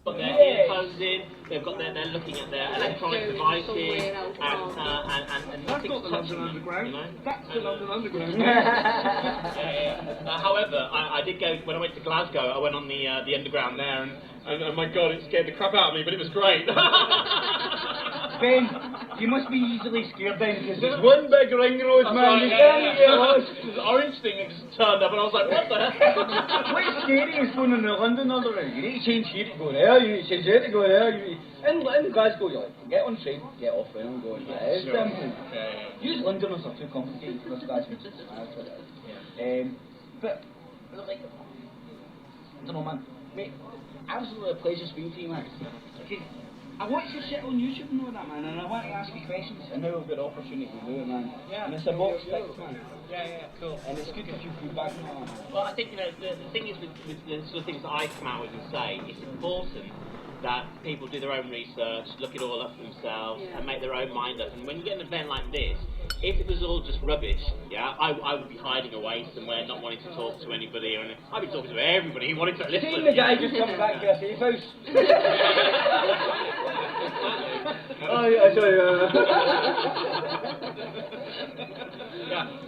got their earphones in, they're looking at their electronic devices, and nothing's touching them, you know? That's the London Underground. However, I did go, when I went to Glasgow, I went on the underground there, and my God, it scared the crap out of me, but it was great. Ben, you must be easily scared then, because there's one big ring road, man, you can't get lost. The orange thing just turned up, and I was like, what the heck? What's scary is going on the London Underground. You need to change here to go there, you need to change there to go there. In Glasgow, you're like, get on train, get off, and I'm going, yeah, it's simple. Use Londoners are too complicated for this guys. But, like, I don't know, man. Mate, absolutely a pleasure speaking to you, man. I watch your shit on YouTube and all that, man, and I want to ask you questions. I know we've got the opportunity to do it, man. Yeah. And it's a box fix, man. Yeah, cool. And it's good if you feedback on that. Well, I think, you know, the thing is with the sort of things that I come out with and say, it's important that people do their own research, look it all up for themselves, and make their own mind up. And when you get an event like this, if it was all just rubbish, I would be hiding away somewhere, not wanting to talk to anybody, or I'd be talking to everybody who wanted to listen. Seeing the guy just coming back to a safe house.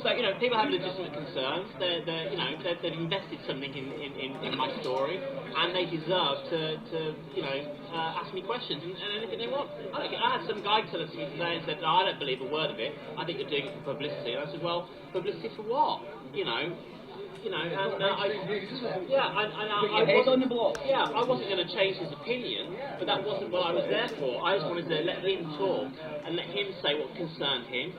So, you know, people have legitimate concerns. They've invested something in my story, and they deserve to you know, ask me questions and anything they want. I had some guy tell it to me today and said, no, I don't believe a word of it. I think you're doing it for publicity. And I said, well, publicity for what? You know, and I wasn't going to change his opinion, but that wasn't what I was there for. I just wanted to let him talk and let him say what concerned him.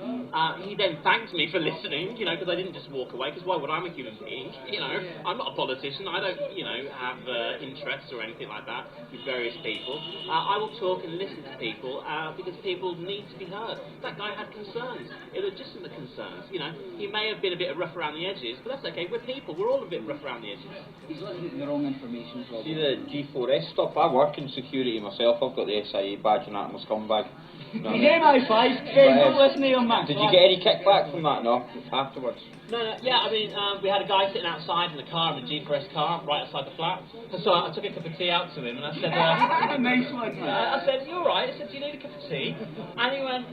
He then thanked me for listening, you know, because I didn't just walk away, because why would I'm a human being, you know? I'm not a politician, I don't, you know, have interests or anything like that with various people. I will talk and listen to people, because people need to be heard. That guy had concerns, legitimate concerns, you know. He may have been a bit rough around the edges, but that's okay, we're people, we're all a bit rough around the edges. He's listening to the wrong information. See the G4S stuff? I work in security myself. I've got the SIA badge and that. I'm a scumbag. He's MI5. Don't listen to him, man. Did you get any kickback from that? No, afterwards. No, yeah, I mean, we had a guy sitting outside in the car, in a G4S car, right outside the flat. So I took a cup of tea out to him, and I said, nice one, I said, you alright? I said, do you need a cup of tea? And he went,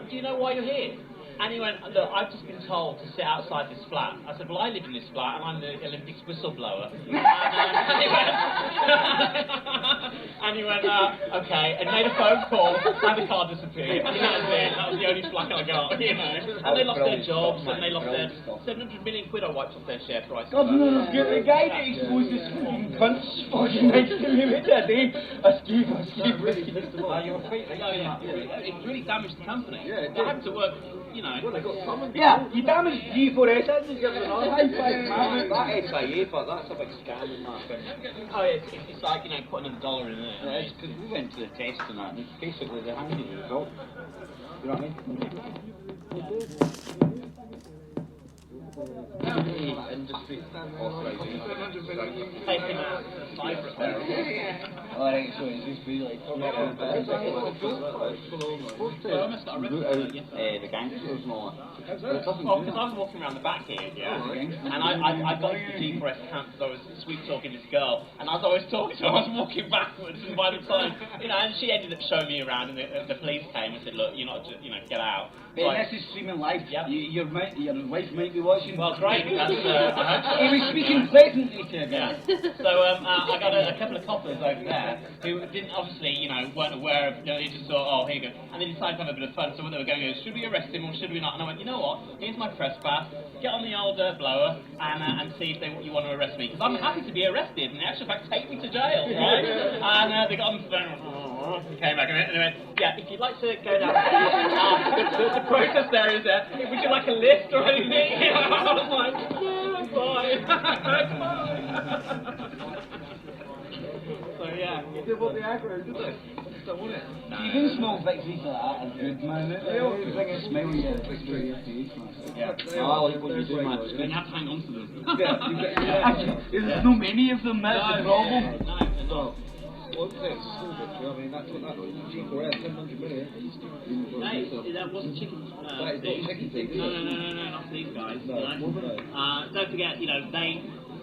do you know why you're here? And he went, look, I've just been told to sit outside this flat. I said, well, I live in this flat, and I'm the Olympics whistleblower. And he went, okay, and made a phone call, and the car disappeared. And that was it. That was the only flack I got, you know. And they lost their jobs, and they lost their 700 million quid I wiped off their share price. God, no, the guy that exposed this fucking cunts fucking next to me with that day. Escape. You were quite right. It really damaged the company. Yeah, I had to work, you know. Well, they got summoned. Yeah, you damaged G4S. I just give it another high five, man. That SIA, but that's a big scam in that thing. Oh, it's like, you know, putting $1 in there. Yeah, it's because we went to the test and that, and it's basically they handed you the result. You know what I mean? Industry authorisation. Alright, so it's just really like The gangsters and all that. Oh, because I was walking around the back here, yeah, and I got to the G4S camp because I was sweet talking this girl, and as I was talking to her, I was walking backwards, and by the time, you know, and she ended up showing me around, and the police came and said, look, you're not, you know, get out. Ben, this is streaming live. Yep. Your wife might be watching. Well, great. That's, he was speaking pleasantly to you. Yeah. So I got a couple of coppers over there who didn't obviously, you know, weren't aware of. You know, they just thought, oh, here you go, and they decided to have a bit of fun. So what they were going to go, should we arrest him or should we not? And I went, you know what? Here's my trespass. Get on the old blower and see if you want to arrest me, because I'm happy to be arrested, and in actual fact, take me to jail, right? And they got on the phone. Came back and they went, yeah, if you'd like to go down, the process there is would you like a lift or anything? I was like, yeah, fine. So yeah. You did what the aggro, did they? Don't want it. Even small victories like that are good, man. They all bring a smile on your face, man. Yeah. I like what you do, man. You have to hang on to them. There's no many of them, that's the problem. No. Well, it's still victory. I mean, that's what that was. G4S, 700 million. No, that wasn't chicken. That is not chicken feed, is it? No, not these guys. No. You know? Don't forget, you know,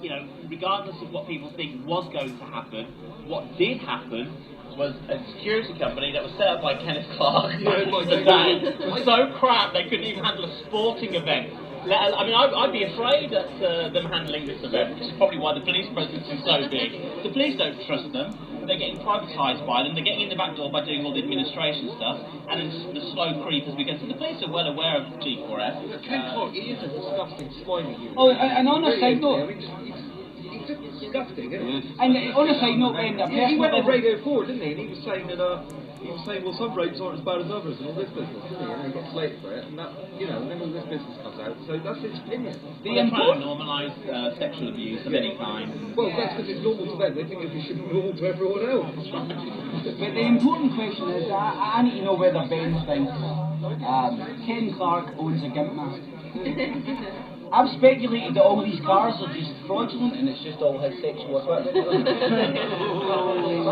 you know, regardless of what people think was going to happen, what did happen was a security company that was set up by Kenneth Clark was so crap they couldn't even handle a sporting event. I mean, I'd be afraid at them handling this event, which is probably why the police presence is so big. The police don't trust them. They're getting privatised by them. They're getting in the back door by doing all the administration stuff, and then the slow creep as we go. So the police are well aware of G4S. Ken Clark, he is a disgusting, slimy human. Oh, and on a side note, I mean, he's just disgusting, isn't he? and on a side note, He went on Radio 4, didn't he? And he was saying that well, some rapes aren't as bad as others, and all this business, didn't he? And he got slated for it, and that, you know, and then all this business comes out. So that's his opinion. They're trying to normalise sexual abuse of any kind. Well, that's because it's normal to them. They think it should be normal to everyone else. But the important question is, I need to know whether Ben thinks Ken Clark owns a gimp mask. I've speculated that all these cars are just fraudulent and it's just all his sexual equipment. So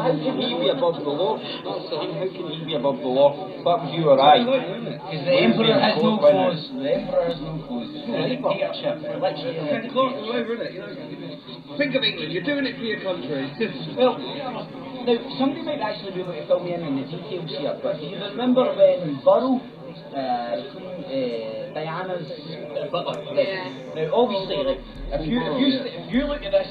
how can he be above the law? How can he be above the law? That was you or I. Because the Emperor has no clothes. The Emperor has no clothes. Dictatorship. Ken Clark all over, isn't it? You know, think of England. You're doing it for your country. Well, now somebody might actually be able to fill me in on the details here, but do you remember when Burrow, Diana's butler? Now, obviously, like, if you look at this,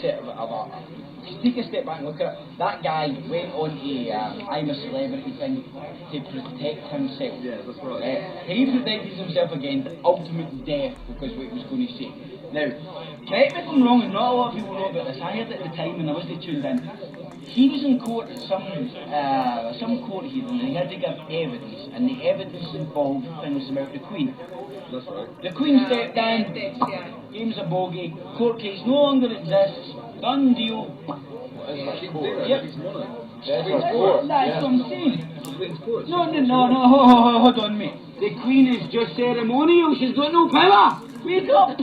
take a step back and look at it. That guy went on a I'm a celebrity thing to protect himself. Yeah, that's right. He protected himself against ultimate death because what he was going to say. Now, correct me if I'm wrong, and not a lot of people know about this. I heard at the time when I wasn't tuned in. He was in court at some court hearing, and he had to give evidence, and the evidence involved things about the Queen. That's right. The Queen stepped down, game's a bogey, court case no longer exists, done deal. Yep. That's what I'm saying. No, hold on, mate. The Queen is just ceremonial, she's got no power. Wake up!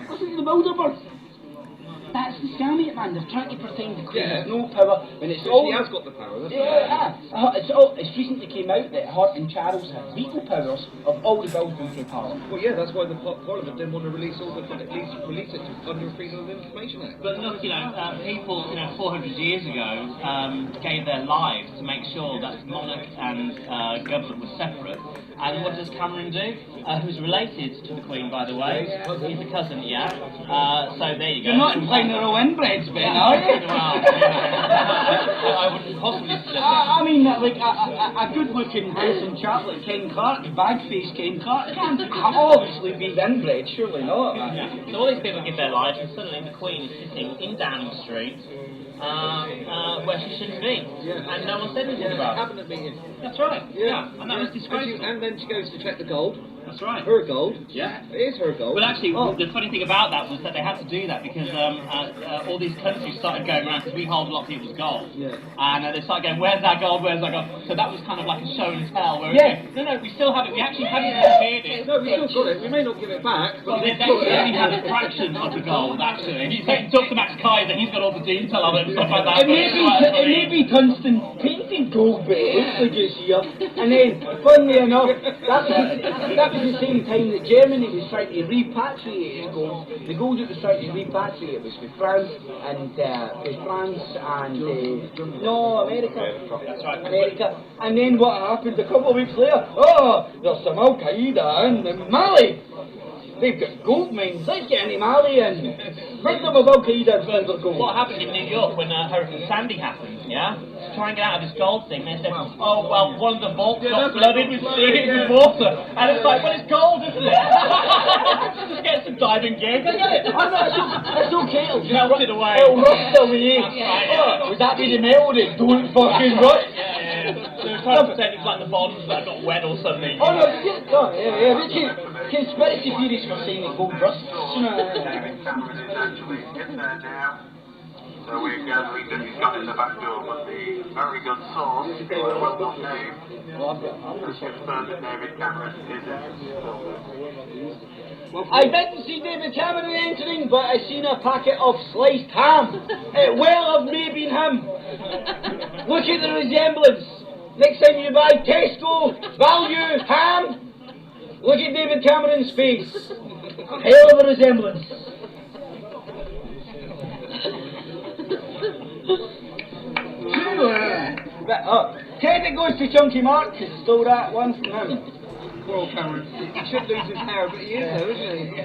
Listen to the Bilderberg. That's the scam, man. They're trying to pretend the Queen has no power when it's all. She has got the power. It's recently came out that her and Charles have veto powers of all the bills going through Parliament. Well, yeah, that's why the Parliament didn't want to release all the at least release it under Freedom of Information Act. But look, you know, people, 400 years ago, gave their lives to make sure that monarch and government were separate. And what does Cameron do? Who's related to the Queen, by the way? He's a cousin, yeah. So there you go. You're not implying they're all inbreds, Ben, are you? Well, I wouldn't possibly suggest that. I mean, like a good-looking, handsome chap like Ken Clark, bag-faced Ken Clark, can't obviously be inbred, surely not. Yeah. So all these people give their lives, and suddenly the Queen is sitting in Downing Street, where she shouldn't be, and no one said anything about it. Cabinet meeting. That's right. Yeah, and that was disgraceful. And then she goes to check the gold. That's right. Her gold. Yeah. It is her gold. Well, actually, the funny thing about that was that they had to do that because all these countries started going around, because we hold a lot of people's gold. Yeah. And they started going, where's that gold, where's that gold? So that was kind of like a show and tell, where no, we still have it, we actually haven't repaired it. No, we still got it. We may not give it back, but they only have a fraction of the gold, actually. He talked to Max Kaiser, he's got all the detail of it and stuff like that. It may be tungsten painted gold, but it looks like it's here. And then, funnily enough, that was the same time that Germany was trying to repatriate its gold. The gold it was trying to repatriate was with France and America. That's right. America. And then what happened a couple of weeks later? Oh, there's some Al Qaeda in Mali. They've got gold mines. Let's get into Mali and rid them of Al Qaeda and find their gold. What happened in New York when Hurricane Sandy happened, yeah? Trying to get out of this gold thing, they said, oh, well, one of the vaults got flooded with water. And it's like, well, it's gold, isn't it? Just get some diving gear, go get it. It's okay. It'll melted away. It'll rust away. Would that be the melody? Don't fucking rust. Yeah. So we're trying to pretend it's like the bonds that got wet or something. Oh, no, conspiracy theories for saying that gold rusts. Cameron is actually in there now. So we're gathering that he's gone in the back door, but the very good source, well not named, has confirmed that David Cameron is in. I didn't see David Cameron entering, but I seen a packet of sliced ham. It well have may been him. Look at the resemblance. Next time you buy Tesco value ham, look at David Cameron's face. Hell of a resemblance. Credit goes to Chunky Mark, who stole that one from him. Poor old Cameron. He should lose his hair, but he is though, isn't he?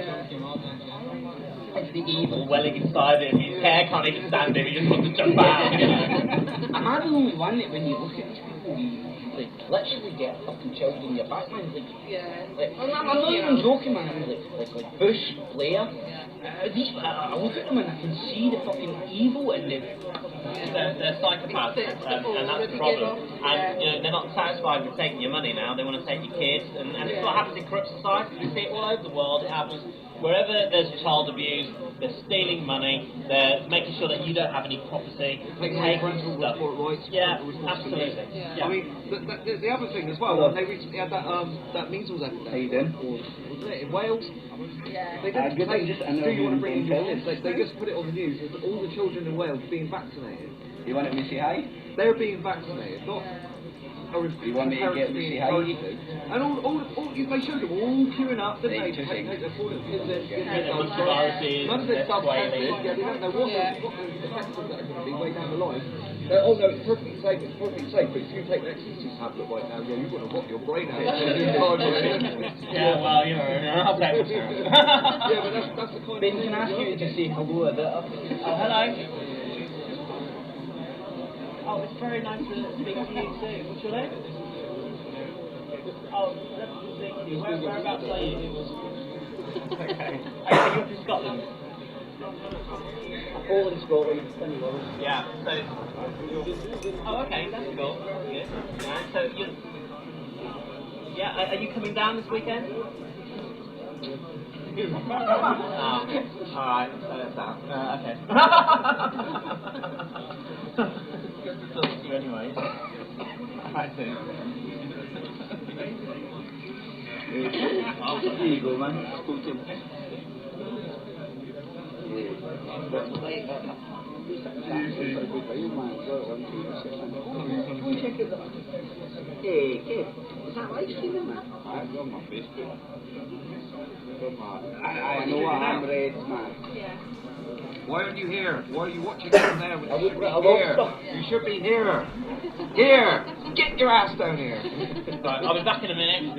It's the evil. Welling inside him, his hair can't even stand him, he just wants to jump out. Am I the only one that when you look at these people, you like literally get fucking chilled in your back, man? Like, I'm not even joking, man. Like Bush, Blair. I look at them and I can see the fucking evil in them. They're psychopaths, and that's the problem. And you know, they're not satisfied with taking your money now. They want to take your kids, and this is what happens in corrupt society. We see it all over the world. It happens wherever there's child abuse. They're stealing money. They're making sure that you don't have any property. Taking parental report rights. Yeah, responsibility. absolutely. Yeah. I mean, the other thing as well, they recently had that measles epidemic. Wasn't it, in Wales? They didn't say, do you want to bring in your kids? They just put it on the news. All the children in Wales being vaccinated. You want me to say hi? They're being vaccinated, not. Or if You want me to get me say hi? And they showed them all queuing up, didn't they? To take their four little kids in, get their guns. None of it's self-tested. Yeah, they don't know what the effects of that are going to be way down the line. Oh no, it's perfectly safe, but if you take an ecstasy tablet right now, yeah, you're going to rot your brain out. Yeah, well, you know, I'll take it. Yeah, but that's the kind Ben, of can I ask you to just say hello a bit? Oh, hello. Oh, it's very nice to speak to you too. What's your name? Oh, that's thank you. Whereabouts are you? Okay. Are you up in Scotland? All in Scotland. Yeah, so... Oh, okay, that's cool. That's good. Yeah, so you... Yeah, are you coming down this weekend? Oh, alright, so that's that. Okay. Good to talk to you anyway. Alright, soon. Here you go, man. Spoke to him. Hey, kid, is that live streaming, man? I've got my Facebook. I know I'm red, man. Why aren't you here? Why are you watching down there? You should be I here. You should be here. Here. Get your ass down here. Right, I'll be back in a minute.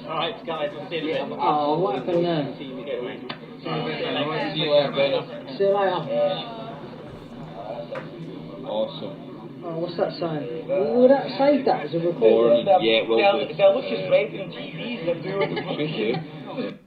Alright, guys, I'll see you in a bit. Oh, what happened there? See you in a bit. See you later, brother. See you later. Awesome. Oh, what's that saying? Will that save that as a recording? Yeah, well, they're looking red on TV. They're doing Appreciate it.